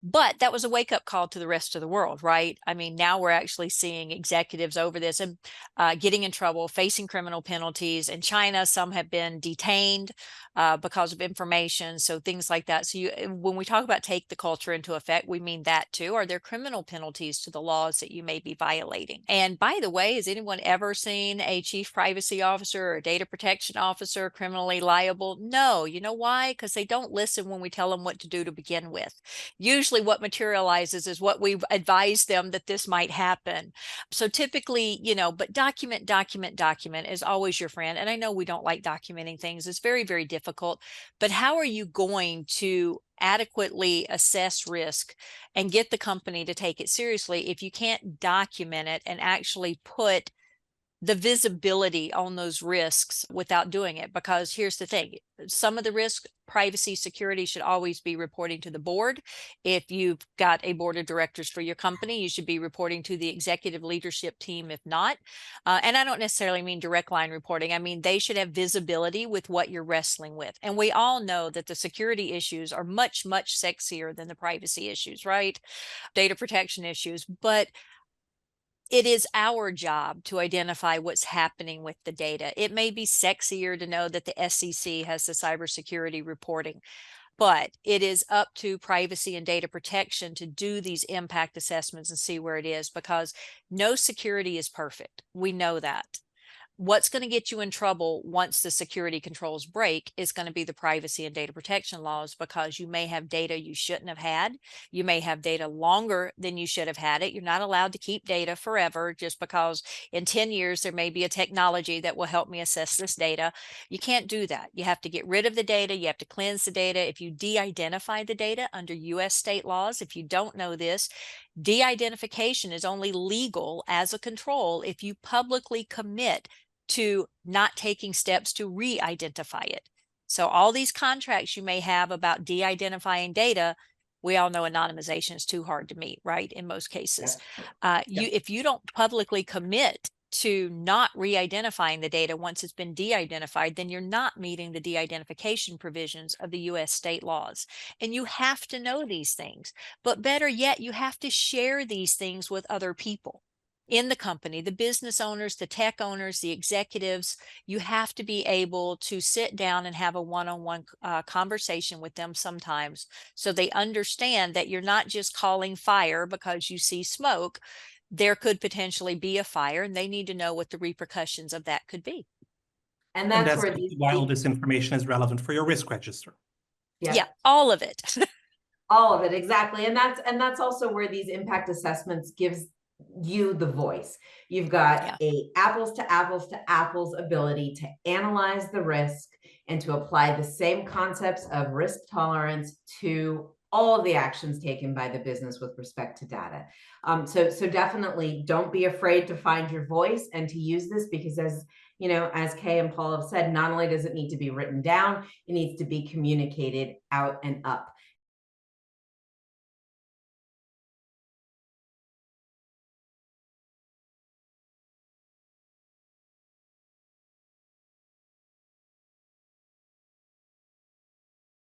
But that was a wake-up call to the rest of the world, right? I mean, now we're actually seeing executives over this and getting in trouble, facing criminal penalties. In China, some have been detained because of information, so things like that. So when we talk about take the culture into effect, we mean that too. Are there criminal penalties to the laws that you may be violating? And by the way, has anyone ever seen a chief privacy officer or a data protection officer criminally liable? No. You know why? Because they don't listen when we tell them what to do to begin with. Usually what materializes is what we've advised them that this might happen. So typically, but document is always your friend. And I know we don't like documenting things. It's very, very difficult. But how are you going to adequately assess risk and get the company to take it seriously if you can't document it and actually put the visibility on those risks without doing it? Because here's the thing, some of the risk, privacy, security should always be reporting to the board. If you've got a board of directors for your company, you should be reporting to the executive leadership team if not. And I don't necessarily mean direct line reporting. I mean, they should have visibility with what you're wrestling with. And we all know that the security issues are much, much sexier than the privacy issues, right? Data protection issues. But it is our job to identify what's happening with the data. It may be sexier to know that the SEC has the cybersecurity reporting, but it is up to privacy and data protection to do these impact assessments and see where it is, because no security is perfect. We know that. What's going to get you in trouble once the security controls break is going to be the privacy and data protection laws, because you may have data you shouldn't have had. You may have data longer than you should have had it. You're not allowed to keep data forever just because in 10 years there may be a technology that will help me assess this data. You can't do that. You have to get rid of the data. You have to cleanse the data. If you de-identify the data under US state laws, if you don't know this, de-identification is only legal as a control if you publicly commit to not taking steps to re-identify it. So all these contracts you may have about de-identifying data, we all know anonymization is too hard to meet, right? In most cases. If you don't publicly commit to not re-identifying the data once it's been de-identified, then you're not meeting the de-identification provisions of the US state laws. And you have to know these things. But better yet, you have to share these things with other people in the company, the business owners, the tech owners, the executives. You have to be able to sit down and have a one-on-one conversation with them sometimes, so they understand that you're not just calling fire because you see smoke. There could potentially be a fire, and they need to know what the repercussions of that could be. And And that's that's where these why all this information is relevant for your risk register. Yeah, all of it. All of it, exactly. And that's also where these impact assessments gives you the voice. You've got a apples to apples ability to analyze the risk and to apply the same concepts of risk tolerance to all of the actions taken by the business with respect to data. So definitely don't be afraid to find your voice and to use this, because as you know, as Kay and Paul have said, not only does it need to be written down, it needs to be communicated out and up.